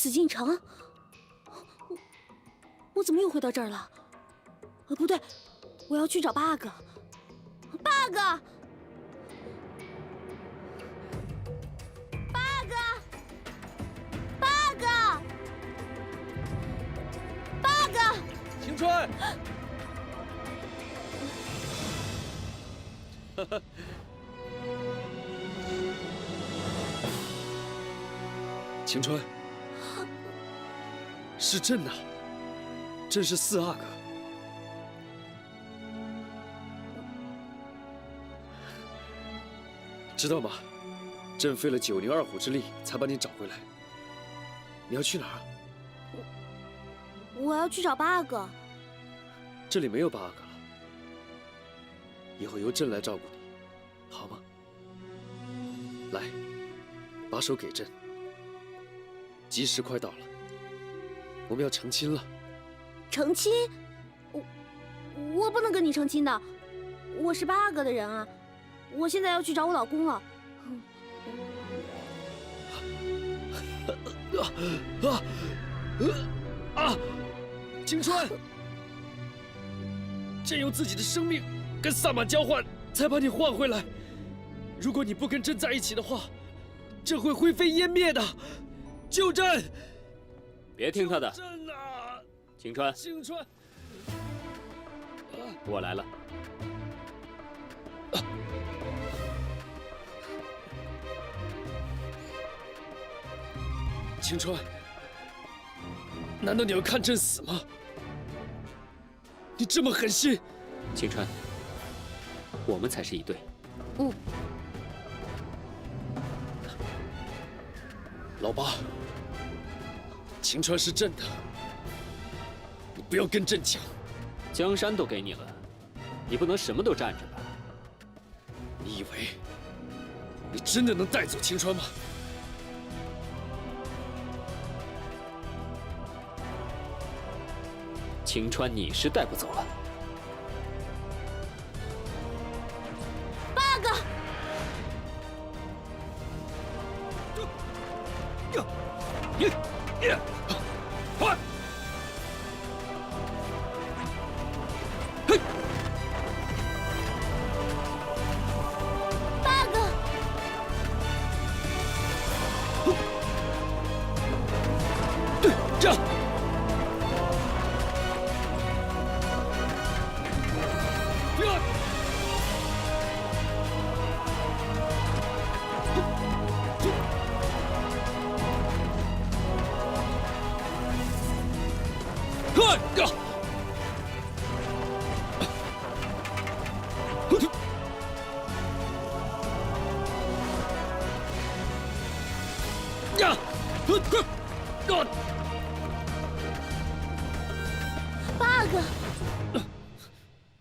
紫禁城，我怎么又回到这儿了？不对，我要去找bug。bug， 晴川，晴川，是朕呐，朕是四阿哥。知道吗？朕费了9牛2虎之力才把你找回来。你要去哪儿？我要去找bug。这里没有bug了，以后由朕来照顾你，好吗？来，把手给朕。吉时快到了，我们要成亲了。成亲？我不能跟你成亲的，我是bug的人啊！我现在要去找我老公了。晴川，朕用自己的生命跟萨满交换，才把你换回来。如果你不跟朕在一起的话，朕会灰飞烟灭的。救朕！别听他的。朕啊，晴川，晴川，我来了。晴川，难道你要看朕死吗？你这么狠心！晴川，我们才是一对。老八，晴川是朕的，你不要跟朕抢。江山都给你了，你不能什么都占着吧？你以为你真的能带走晴川吗？晴川你是带不走了。bug， 快！这样。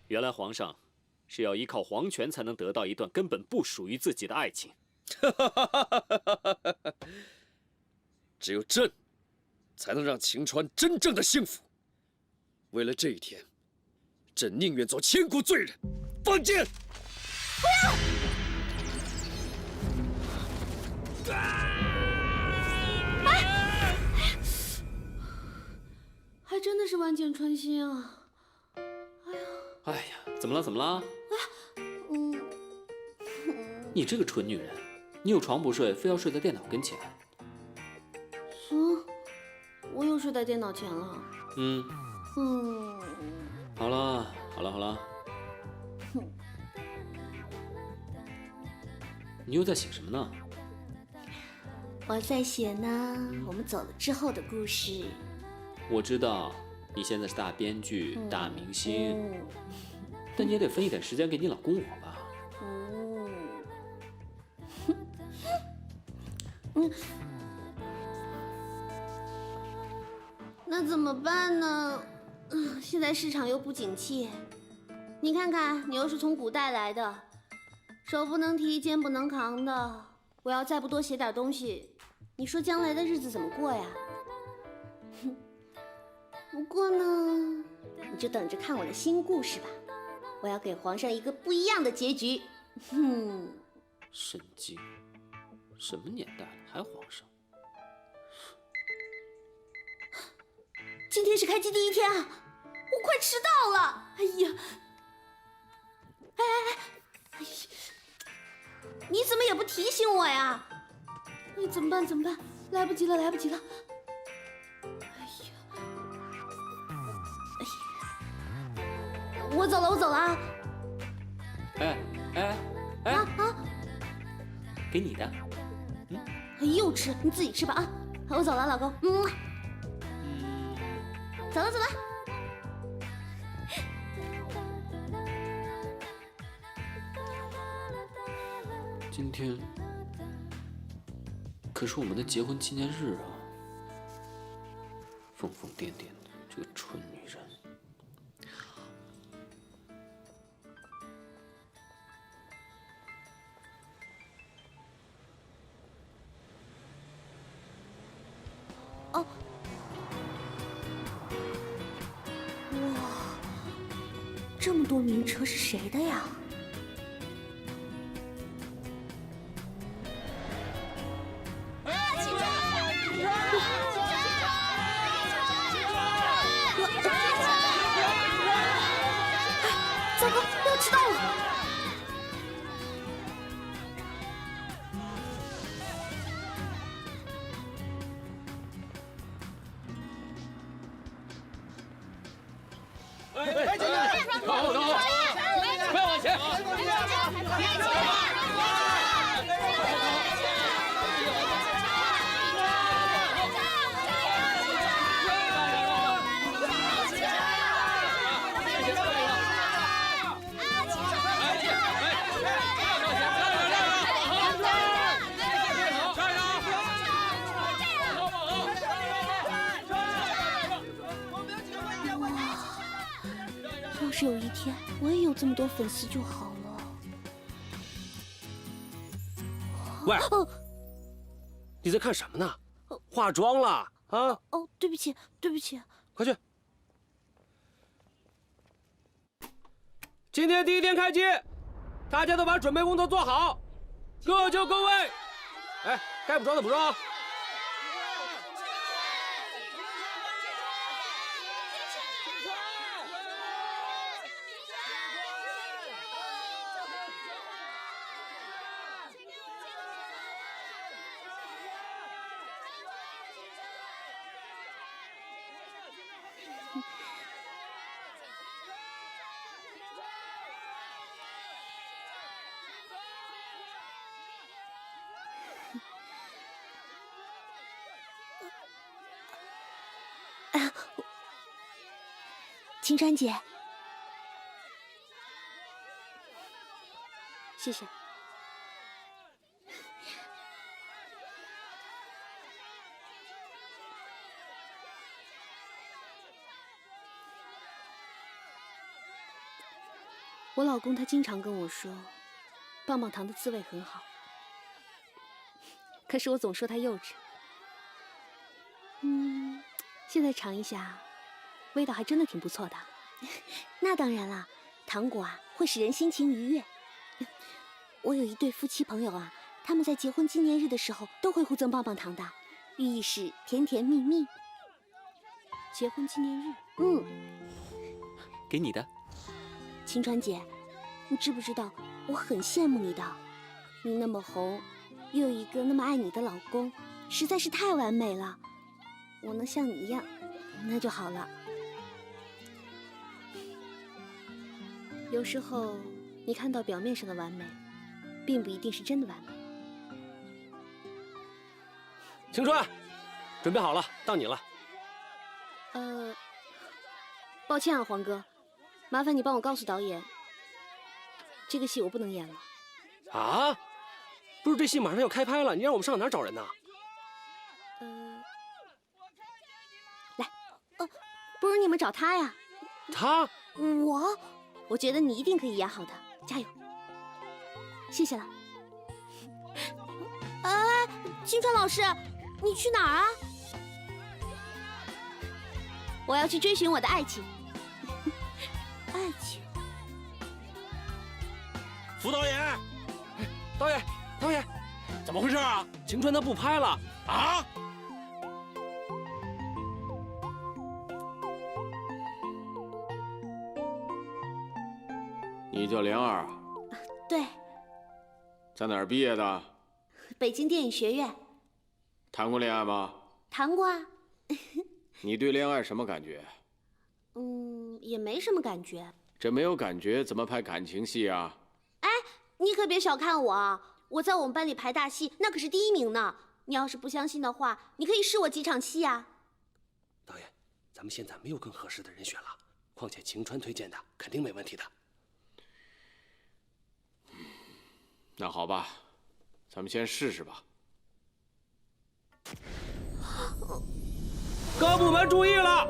原来皇上是要依靠皇权才能得到一段根本不属于自己的爱情。只有朕才能让晴川真正的幸福。为了这一天，朕宁愿做千古罪人。放箭！不要！还真的是万箭穿心啊！哎呀，怎么了？怎么了？你这个蠢女人，你有床不睡，非要睡在电脑跟前。我又睡在电脑前了。好了，好了，好了。你又在写什么呢？我在写呢，我们走了之后的故事。我知道你现在是大编剧、大明星，但你也得分一点时间给你老公我吧。那怎么办呢？现在市场又不景气，你看看，你又是从古代来的，手不能提，肩不能扛的。我要再不多写点东西，你说将来的日子怎么过呀？不过呢，你就等着看我的新故事吧，我要给皇上一个不一样的结局。神经！什么年代了还皇上？今天是开机第1天啊，我快迟到了！哎呀，哎，你怎么也不提醒我呀？哎，怎么办？怎么办？来不及了，来不及了！哎呀，我走了，我走了啊！哎，给你的。哎，又吃，你自己吃吧啊！我走了，老公。走了，走了。今天可是我们的结婚纪念日啊！疯疯癫癫的这个蠢女人。哦，哇，这么多名车是谁的呀？糟糕，要迟到了！等好，不要往前！要是有一天我也有这么多粉丝就好了。喂，你在看什么呢？化妆了啊？哦，对不起，对不起。快去！今天第1天开机，大家都把准备工作做好，各就各位。哎，该补妆的补妆啊。青川姐，谢谢。我老公他经常跟我说，棒棒糖的滋味很好，可是我总说他幼稚。现在尝一下。味道还真的挺不错的。那当然啦，糖果啊会使人心情愉悦。我有一对夫妻朋友啊，他们在结婚纪念日的时候都会互赠棒棒糖的，寓意是甜甜蜜蜜。结婚纪念日，给你的。青川姐，你知不知道我很羡慕你的？你那么红，又有一个那么爱你的老公，实在是太完美了。我能像你一样，那就好了。有时候，你看到表面上的完美，并不一定是真的完美。青春，准备好了，到你了。抱歉啊，黄哥，麻烦你帮我告诉导演，这个戏我不能演了。啊？不是这戏马上要开拍了，你让我们上哪儿找人呢？来，不如你们找他呀。他？我觉得你一定可以演好的，加油！谢谢了。哎，青川老师，你去哪儿啊？我要去追寻我的爱情。爱情？副导演，导演，怎么回事啊？青春他不拍了啊？你叫莲儿啊？对，在哪儿毕业的？北京电影学院。谈过恋爱吗？谈过啊。你对恋爱什么感觉？也没什么感觉。这没有感觉怎么拍感情戏啊？哎，你可别小看我啊！我在我们班里排大戏，那可是第1名呢。你要是不相信的话，你可以试我几场戏啊。导演，咱们现在没有更合适的人选了，况且晴川推荐的肯定没问题的。那好吧，咱们先试试吧。各部门注意了，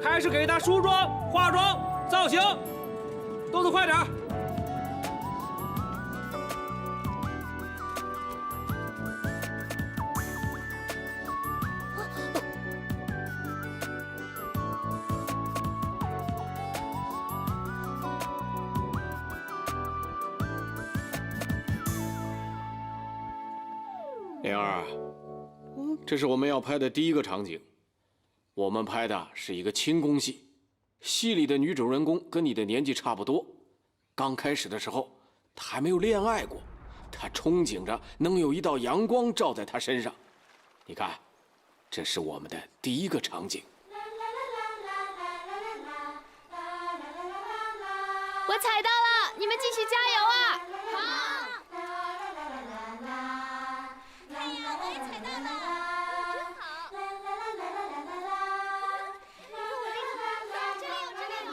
开始给他梳妆、化妆、造型，动作快点儿。莲儿，这是我们要拍的第1个场景。我们拍的是一个轻功戏，戏里的女主人公跟你的年纪差不多。刚开始的时候，她还没有恋爱过，她憧憬着能有一道阳光照在她身上。你看，这是我们的第1个场景。我踩到了，你们继续加油啊！好。哎呀，我也踩到了，真好。这里有，这里有。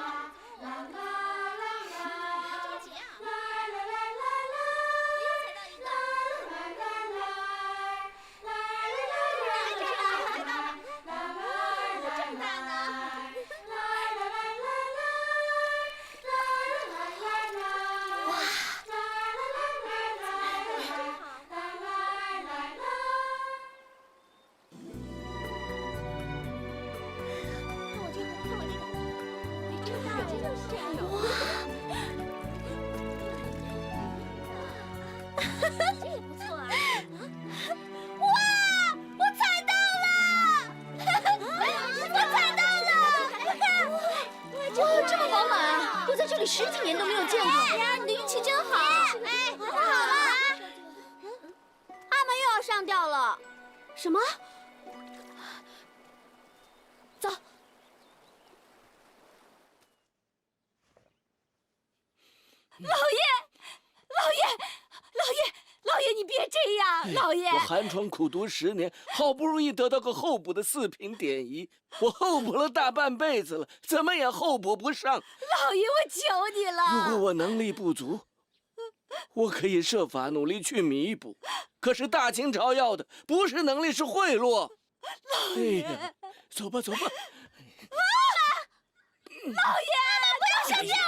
这个几呀？我又踩到一个。这么大呢。这也不错啊！哇，我踩到了！我踩到了！哇，这么饱满啊！我在这里10几年都没有见过。哎呀，你的运气真好。哎，好了，阿门又要上吊了。什么？走。老爷，你别这样，老爷！我寒窗苦读10年，好不容易得到个候补的4品典仪，我候补了大半辈子了，怎么也候补不上。老爷，我求你了！如果我能力不足，我可以设法努力去弥补。可是大清朝要的不是能力，是贿赂。哎呀，走吧，走吧。老爷，不要上吊啊！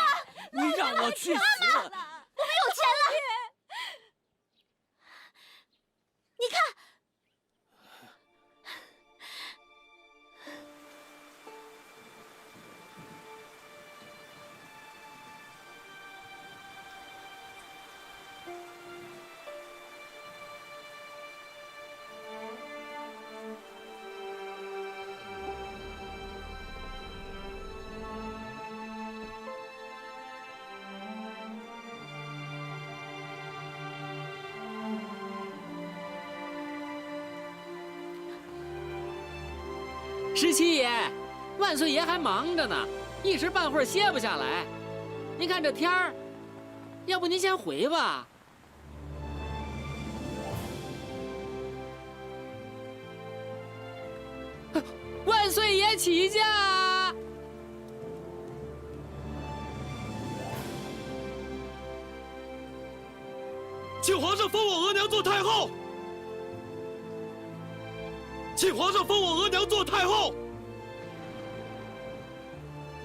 你让我去死！我们有钱了。你看，17爷，万岁爷还忙着呢，一时半会儿歇不下来。您看这天儿，要不您先回吧。万岁爷起驾！请皇上封我额娘做太后。请皇上封我额娘做太后。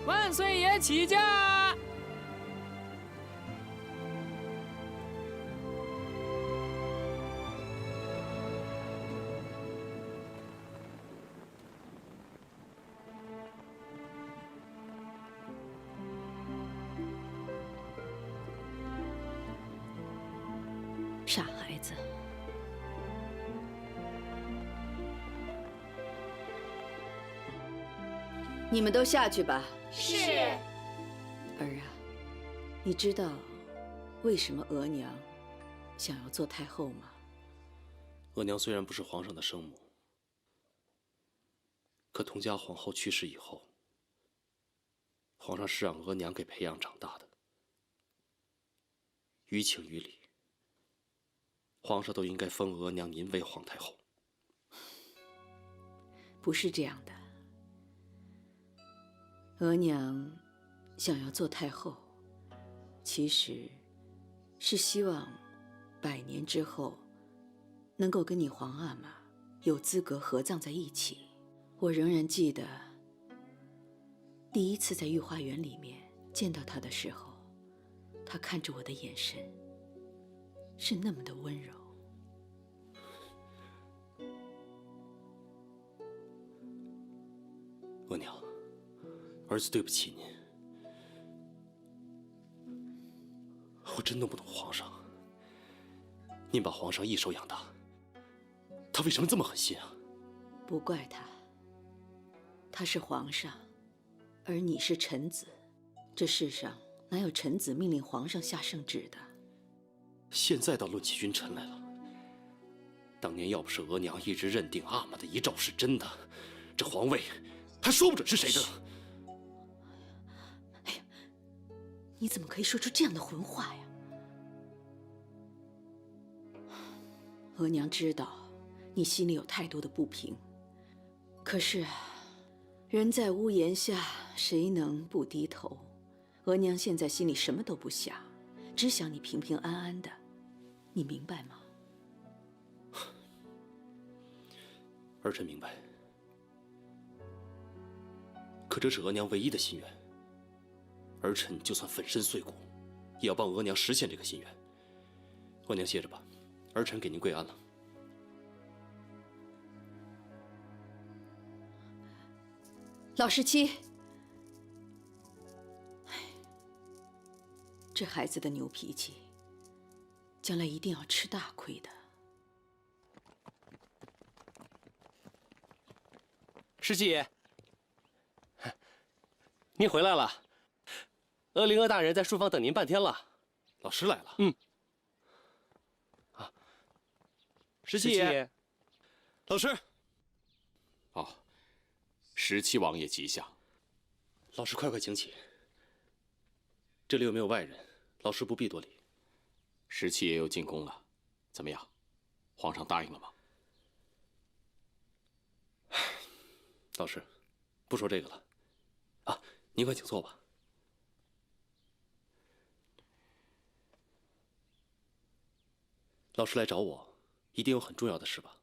万岁爷起驾！傻孩子。你们都下去吧。是。儿啊，你知道为什么额娘想要做太后吗？额娘虽然不是皇上的生母，可佟家皇后去世以后，皇上是让额娘给培养长大的。于情于理，皇上都应该封额娘您为皇太后。不是这样的，额娘想要做太后，其实是希望100年之后能够跟你皇阿玛有资格合葬在一起。我仍然记得第一次在御花园里面见到她的时候，她看着我的眼神是那么的温柔。额娘，儿子对不起您，我真弄不懂皇上。您把皇上一手养大，他为什么这么狠心啊？不怪他，他是皇上，而你是臣子。这世上哪有臣子命令皇上下圣旨的？现在倒论起君臣来了。当年要不是额娘一直认定阿玛的遗诏是真的，这皇位还说不准是谁的。哎呀，你怎么可以说出这样的混话呀？额娘知道你心里有太多的不平，可是人在屋檐下，谁能不低头？额娘现在心里什么都不想，只想你平平安安的，你明白吗？儿臣明白，可这是额娘唯一的心愿，儿臣就算粉身碎骨，也要帮额娘实现这个心愿。额娘歇着吧，儿臣给您跪安了。老十七，这孩子的牛脾气，将来一定要吃大亏的。十七爷，您回来了。额灵额大人在书房等您半天了。老师来了。十七爷，老师。哦，17王爷吉祥。老师，快请起。这里有没有外人？老师不必多礼。17爷又进宫了，怎么样？皇上答应了吗？老师，不说这个了。啊，您快请坐吧。老师来找我，一定有很重要的事吧？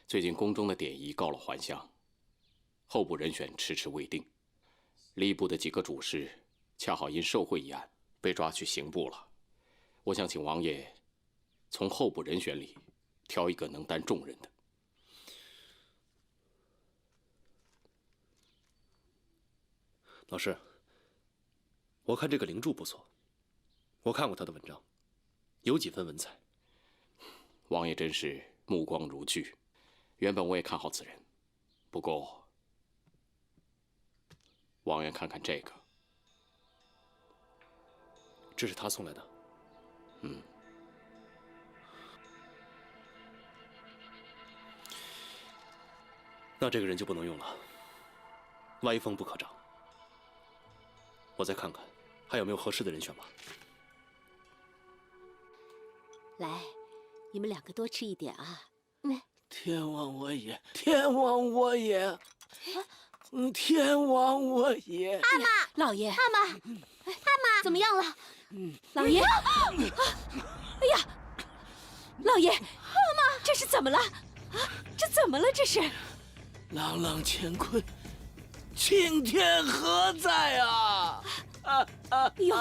最近宫中的典仪告了还乡，候补人选迟迟未定。吏部的几个主事恰好因受贿一案被抓去刑部了。我想请王爷从候补人选里挑一个能担重任的。老师，我看这个灵柱不错，我看过他的文章，有几分文采。王爷真是目光如炬，原本我也看好此人，不过，王爷看看这个，这是他送来的。那这个人就不能用了，歪风不可长。我再看看还有没有合适的人选吧。来，你们2个多吃一点啊。天王我也，天王我也，天王我也。阿玛，老爷，阿玛，阿玛，怎么样了？老爷，哎呀，老爷，阿玛，这是怎么了？啊，这怎么了？这是？朗朗乾坤，青天何在啊！哎呦，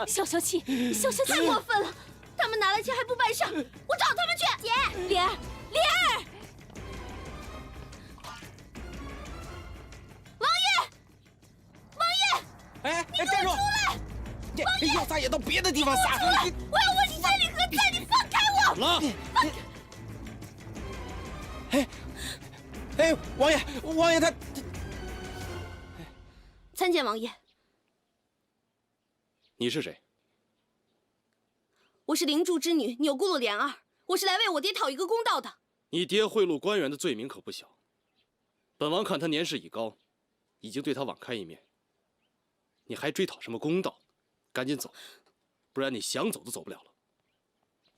消消气，消消气！太过分了，他们拿了钱还不办事，我找他们去。姐，莲儿，莲儿，王爷，王爷，哎，你给我出来！王爷，要撒野到别的地方撒。出来！我要问你这里何在！你放开我！哎，王爷他参见王爷。你是谁？我是灵柱之女钮钴禄莲儿，我是来为我爹讨一个公道的。你爹贿赂官员的罪名可不小，本王看他年事已高，已经对他网开一面。你还追讨什么公道？赶紧走，不然你想走都走不了了。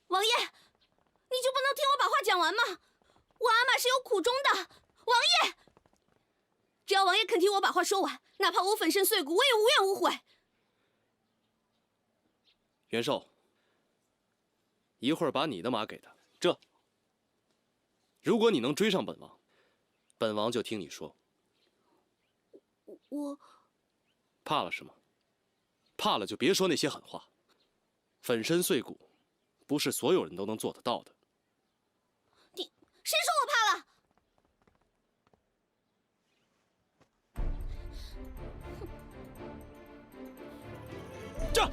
王爷，你就不能听我把话讲完吗？我阿玛是有苦衷的，王爷。只要王爷肯听我把话说完，哪怕我粉身碎骨，我也无怨无悔。袁绍，一会儿把你的马给他。这，如果你能追上本王，本王就听你说。我怕了是吗？怕了就别说那些狠话。粉身碎骨，不是所有人都能做得到的。谁说我怕了？这，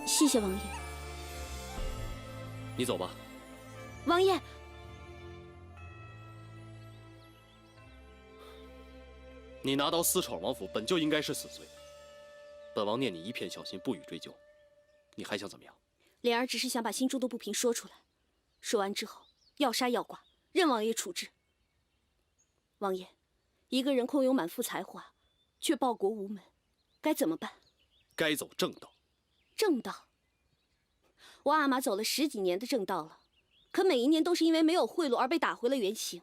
谢谢王爷。你走吧。王爷，你拿刀私闯王府，本就应该是死罪。本王念你一片孝心，不予追究。你还想怎么样？莲儿只是想把心中的不平说出来，说完之后要杀要剐，任王爷处置。王爷，一个人空有满腹才华，却报国无门，该怎么办？该走正道。正道。我阿玛走了10几年的正道了，可每一年都是因为没有贿赂而被打回了原形。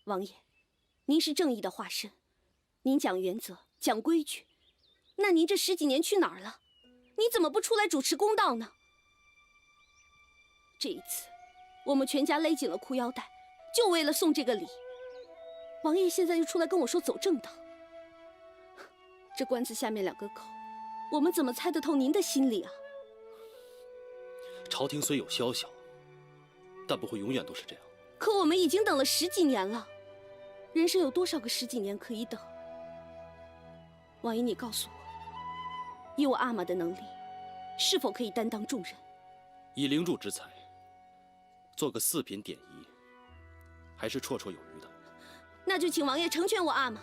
王爷，您是正义的化身，您讲原则，讲规矩，那您这10几年去哪儿了？你怎么不出来主持公道呢？这一次，我们全家勒紧了裤腰带，就为了送这个礼。王爷现在又出来跟我说走正道，这棺子下面2个口，我们怎么猜得透您的心里啊？朝廷虽有宵小，但不会永远都是这样。可我们已经等了10几年了，人生有多少个10几年可以等？王爷，你告诉我，以我阿玛的能力，是否可以担当重任？以灵柱之才，做个4品典仪，还是绰绰有余的。那就请王爷成全我阿玛，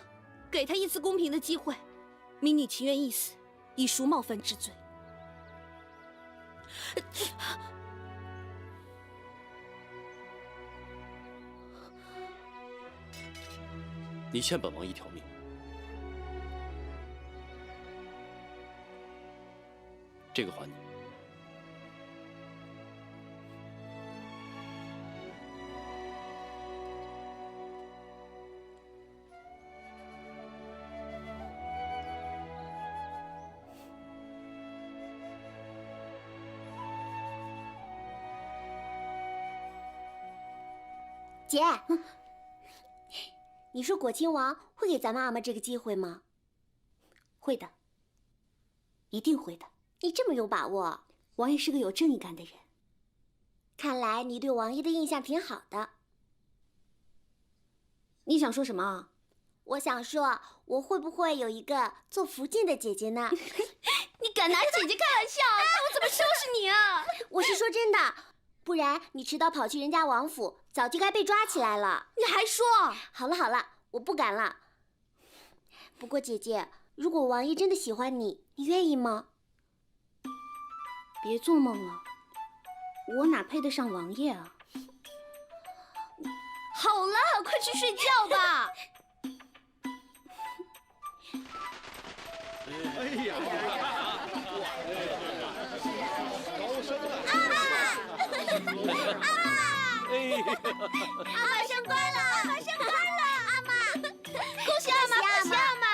给他一次公平的机会，明你情愿一死，以赎冒犯之罪。你欠本王一条命，这个还你。姐，你说果亲王会给咱们阿玛这个机会吗？会的，一定会的。你这么有把握？王爷是个有正义感的人。看来你对王爷的印象挺好的。你想说什么啊？我想说，我会不会有一个做福晋的姐姐呢？你敢拿姐姐开玩笑？看我怎么收拾你啊！我是说真的，不然你迟早跑去人家王府，早就该被抓起来了。你还说？好了好了，我不敢了。不过姐姐，如果王爷真的喜欢你，你愿意吗？别做梦了，我哪配得上王爷啊！好了，快去睡觉吧。哎呀！阿玛升官了！阿玛升官了！阿玛，恭喜阿玛！恭喜阿玛！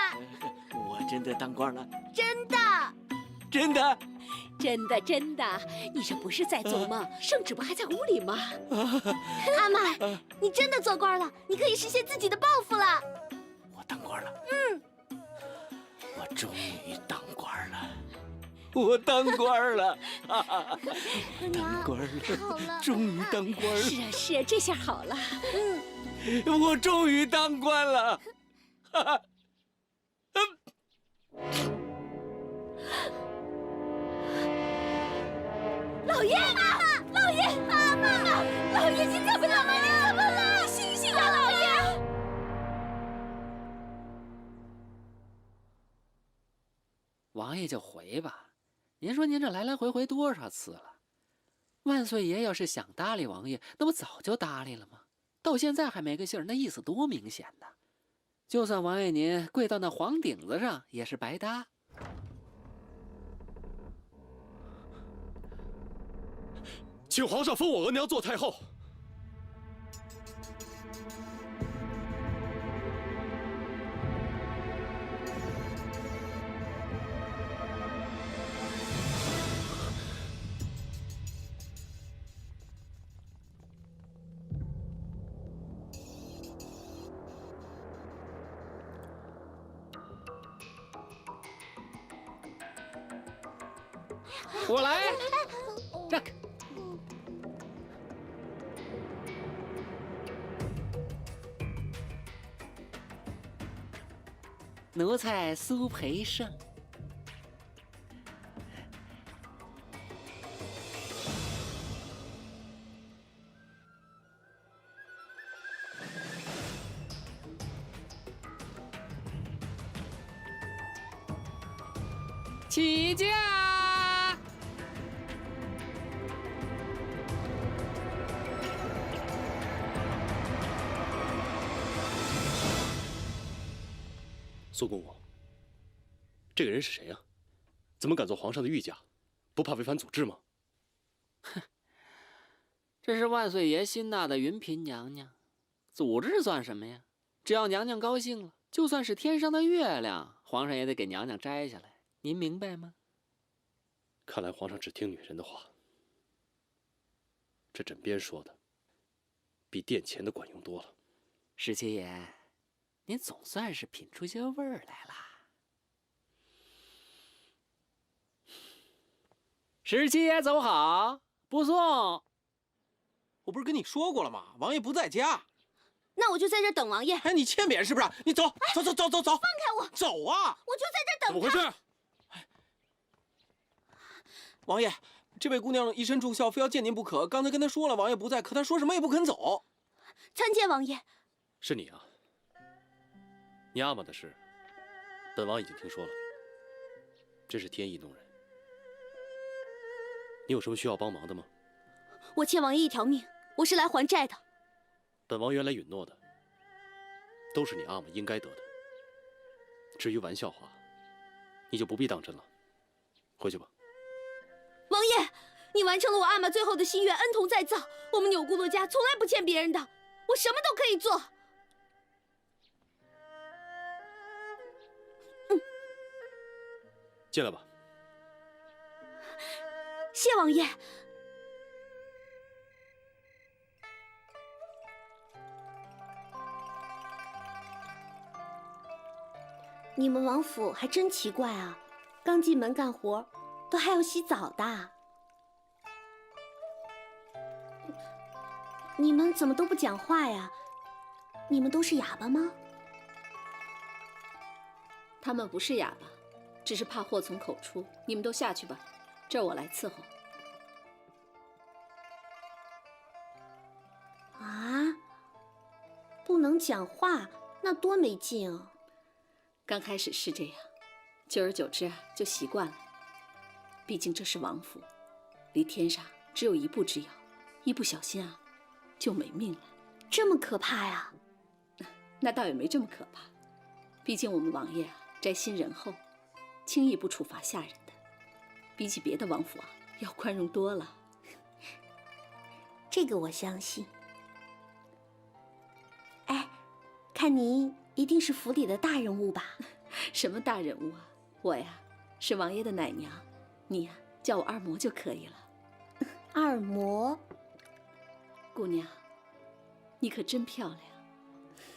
我真的当官了，真的，真的，真的真的，你这不是在做梦？圣旨不还在屋里吗？阿玛，你真的做官了，你可以实现自己的抱负了。我当官了。我终于当官了。我当官了，当官好了，终于当官了。是啊是啊，这下好了。我终于当官了。老爷，老爷，阿玛，老爷你怎么了？你怎么了？你醒醒啊，老爷！王爷就回吧，您说您这来来回回多少次了？万岁爷要是想搭理王爷，那不早就搭理了吗？到现在还没个信儿，那意思多明显呐！就算王爷您跪到那黄顶子上，也是白搭。请皇上封我额娘做太后。我来，让开。奴才苏培盛。起驾！苏公公，这个人是谁呀？怎么敢做皇上的御驾？不怕违反祖制吗？这是万岁爷新纳的云嫔娘娘，祖制算什么呀？只要娘娘高兴了，就算是天上的月亮，皇上也得给娘娘摘下来。您明白吗？看来皇上只听女人的话。这枕边说的，比殿前的管用多了。十七爷，您总算是品出些味儿来了。十七爷走好，不送。我不是跟你说过了吗？王爷不在家。那我就在这儿等王爷。哎，你欠扁是不是？你走，走，放开我！走啊！我就在这儿等他。怎么回事？王爷，这位姑娘一身重孝，非要见您不可。刚才跟她说了，王爷不在，可她说什么也不肯走。参见王爷。是你啊？你阿玛的事，本王已经听说了，真是天意弄人。你有什么需要帮忙的吗？我欠王爷一条命，我是来还债的。本王原来允诺的，都是你阿玛应该得的。至于玩笑话，你就不必当真了。回去吧。王爷，你完成了我阿玛最后的心愿，恩同再造。我们钮钴禄家从来不欠别人的，我什么都可以做。进来吧。谢王爷。你们王府还真奇怪啊，刚进门干活都还要洗澡的。你们怎么都不讲话呀？你们都是哑巴吗？他们不是哑巴，只是怕祸从口出。你们都下去吧，这儿我来伺候。啊，不能讲话，那多没劲啊！刚开始是这样，久而久之就习惯了。毕竟这是王府，离天杀只有一步之遥，一不小心就没命了。这么可怕呀？那倒也没这么可怕，毕竟我们王爷宅心仁厚，轻易不处罚下人的，比起别的王府要宽容多了。这个我相信。哎，看你一定是府里的大人物吧？什么大人物啊？我呀，是王爷的奶娘，你呀，叫我二嬷就可以了。二嬷，姑娘，你可真漂亮，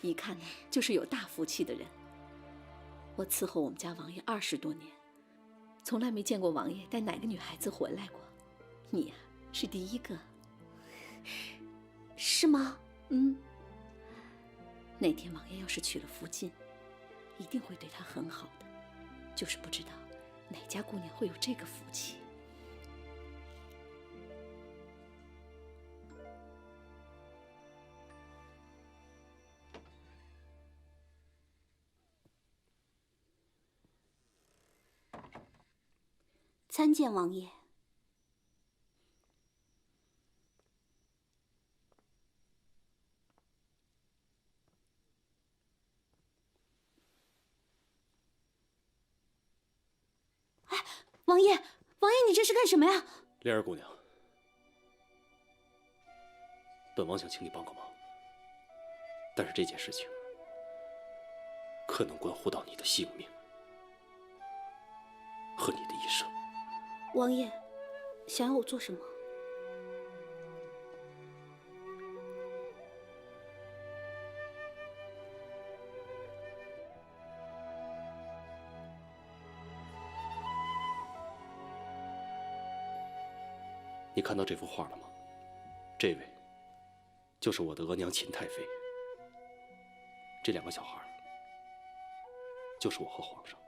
一看呢就是有大福气的人。我伺候我们家王爷20多年，从来没见过王爷带哪个女孩子回来过，你呀是第一个。是吗？嗯。那天王爷要是娶了福晋，一定会对她很好的，就是不知道哪家姑娘会有这个福气。参见王爷。哎，王爷，王爷，你这是干什么呀？莲儿姑娘，本王想请你帮个忙，但是这件事情可能关乎到你的性命和你的一生。王爷，想要我做什么？你看到这幅画了吗？这位就是我的额娘秦太妃。这2个小孩就是我和皇上。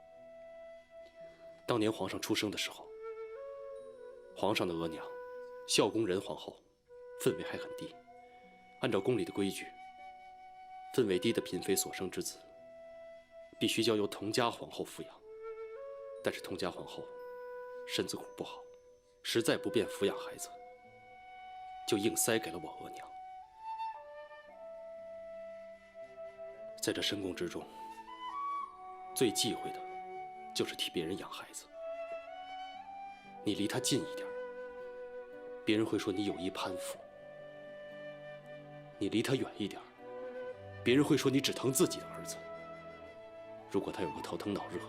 当年皇上出生的时候，皇上的额娘孝恭仁皇后分位还很低，按照宫里的规矩，分位低的嫔妃所生之子必须交由佟家皇后抚养。但是佟家皇后身子骨不好，实在不便抚养孩子，就硬塞给了我额娘。在这深宫之中，最忌讳的就是替别人养孩子。你离他近一点，别人会说你有意攀附；你离他远一点，别人会说你只疼自己的儿子。如果他有个头疼脑热，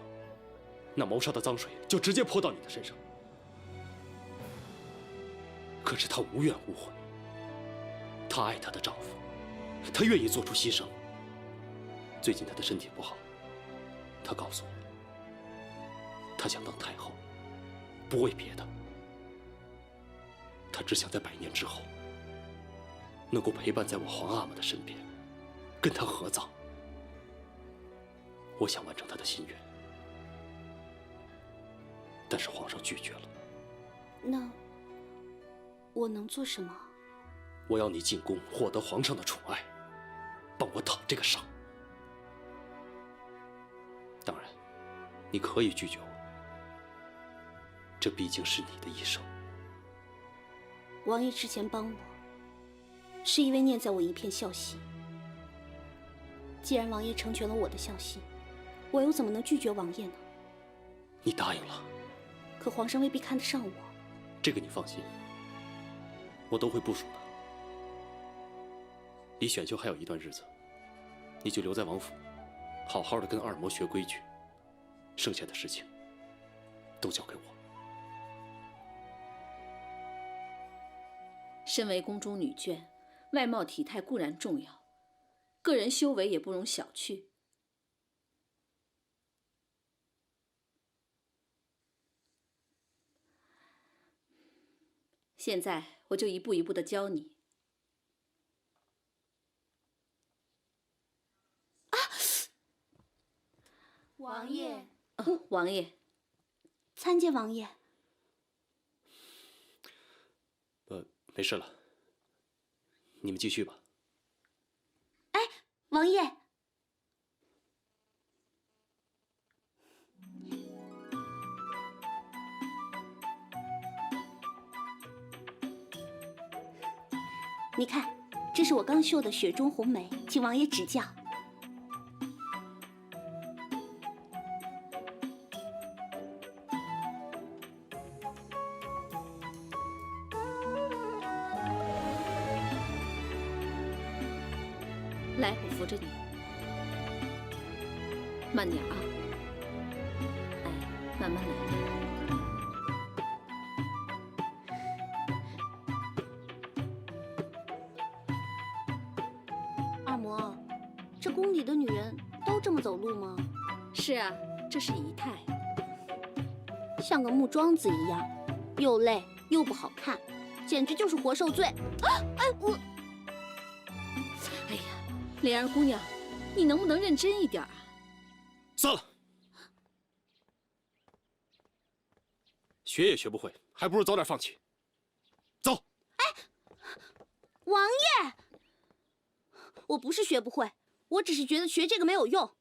那谋杀的脏水就直接泼到你的身上。可是她无怨无悔，她爱她的丈夫，她愿意做出牺牲。最近她的身体不好，她告诉我，她想当太后，不为别的，她只想在100年之后，能够陪伴在我皇阿玛的身边，跟她合葬。我想完成她的心愿，但是皇上拒绝了。那我能做什么？我要你进宫，获得皇上的宠爱，帮我讨这个伤。当然，你可以拒绝我，这毕竟是你的一生。王爷之前帮我，是因为念在我一片孝心。既然王爷成全了我的孝心，我又怎么能拒绝王爷呢？你答应了，可皇上未必看得上我。这个你放心，我都会部署的。离选秀还有一段日子，你就留在王府，好好的跟二嬷学规矩，剩下的事情都交给我。身为宫中女眷，外貌体态固然重要，个人修为也不容小觑。现在我就一步一步的教你。王爷，王爷，参见王爷。没事了，你们继续吧。哎，王爷，你看，这是我刚绣的雪中红梅，请王爷指教。来，我扶着你，慢点啊！哎，慢慢来。嬷，这宫里的女人都这么走路吗？是啊，这是仪态。像个木桩子一样，又累又不好看，简直就是活受罪。哎呀，莲儿姑娘，你能不能认真一点啊？算了，学也学不会，还不如早点放弃。走。王爷，我不是学不会，我只是觉得学这个没有用。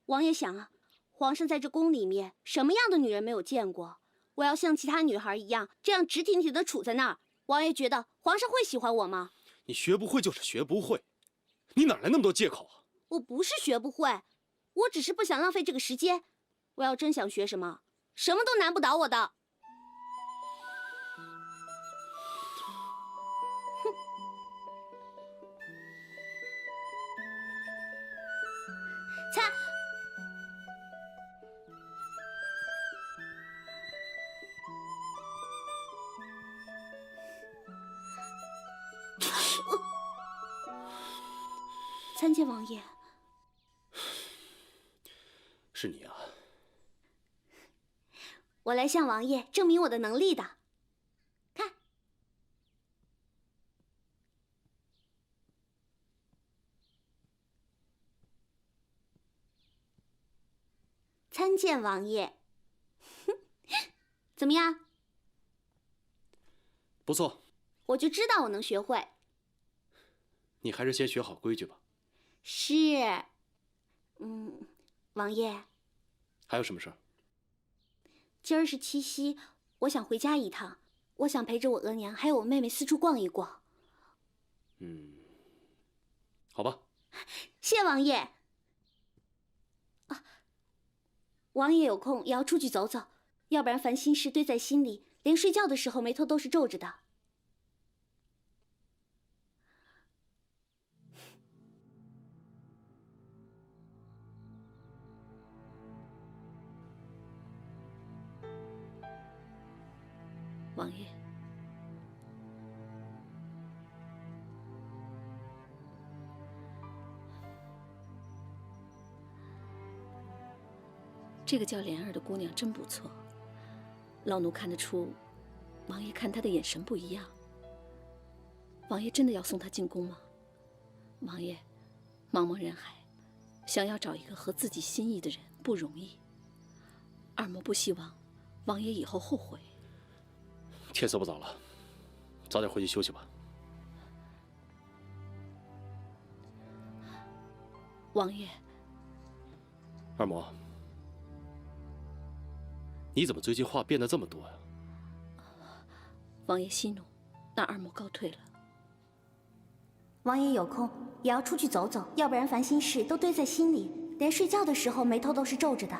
王爷想啊，皇上在这宫里面什么样的女人没有见过？我要像其他女孩一样，这样直挺挺的杵在那儿。王爷觉得皇上会喜欢我吗？你学不会就是学不会，你哪来那么多借口啊？我不是学不会，我只是不想浪费这个时间。我要真想学什么，什么都难不倒我的。猜，参见王爷。是你啊！我来向王爷证明我的能力的。看，参见王爷。怎么样？不错。我就知道我能学会。你还是先学好规矩吧。是。王爷。还有什么事儿？今儿是七夕，我想回家一趟。我想陪着我额娘还有我妹妹四处逛一逛。好吧。谢王爷。啊，王爷有空也要出去走走，要不然烦心事堆在心里，连睡觉的时候眉头都是皱着的。王爷，这个叫莲儿的姑娘真不错。老奴看得出，王爷看她的眼神不一样。王爷真的要送她进宫吗？王爷，茫茫人海，想要找一个合自己心意的人不容易。二嬷不希望王爷以后后悔。天色不早了，早点回去休息吧。王爷，二嬷，你怎么最近话变得这么多呀？王爷息怒，那二嬷告退了。王爷有空也要出去走走，要不然烦心事都堆在心里，连睡觉的时候眉头都是皱着的。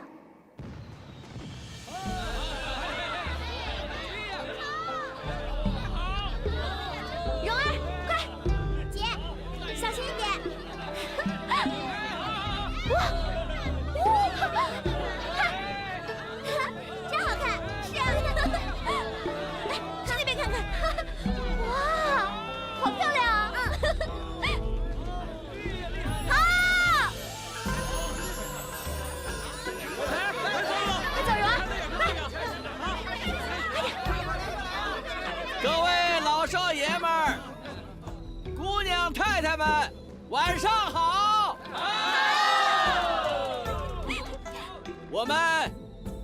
太太们，晚上好！我们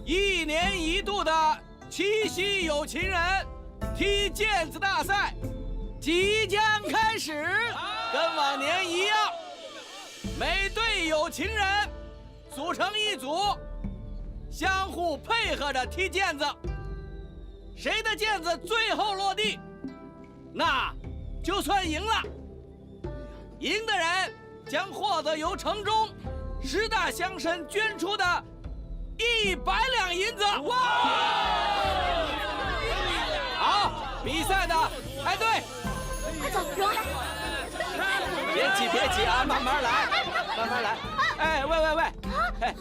1年1度的七夕有情人踢毽子大赛即将开始，跟往年一样，每对有情人组成一组，相互配合着踢毽子，谁的毽子最后落地，那就算赢了。赢的人将获得由城中10大乡绅捐出的100两银子。哇！好，比赛的排队。快走，蓉儿。别急啊，慢慢来，慢慢来。哎，喂，哎，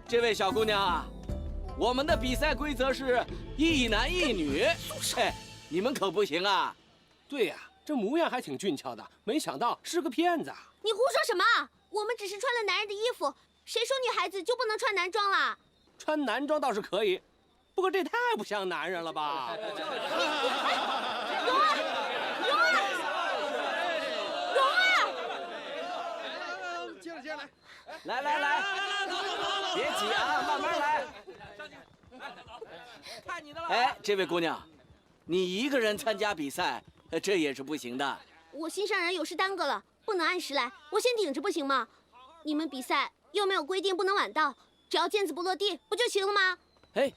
这位小姑娘啊，我们的比赛规则是1男1女。哎，你们可不行啊。对呀，这模样还挺俊俏的，没想到是个骗子啊！你胡说什么？我们只是穿了男人的衣服，谁说女孩子就不能穿男装啦？穿男装倒是可以，不过这太不像男人了吧？蓉儿，蓉儿，蓉儿！接着来，来，别挤啊，慢慢来。看你的了。哎，这位姑娘，你一个人参加比赛，这也是不行的。我心上人有事耽搁了，不能按时来，我先顶着不行吗？你们比赛又没有规定不能晚到，只要毽子不落地不就行了吗？哎，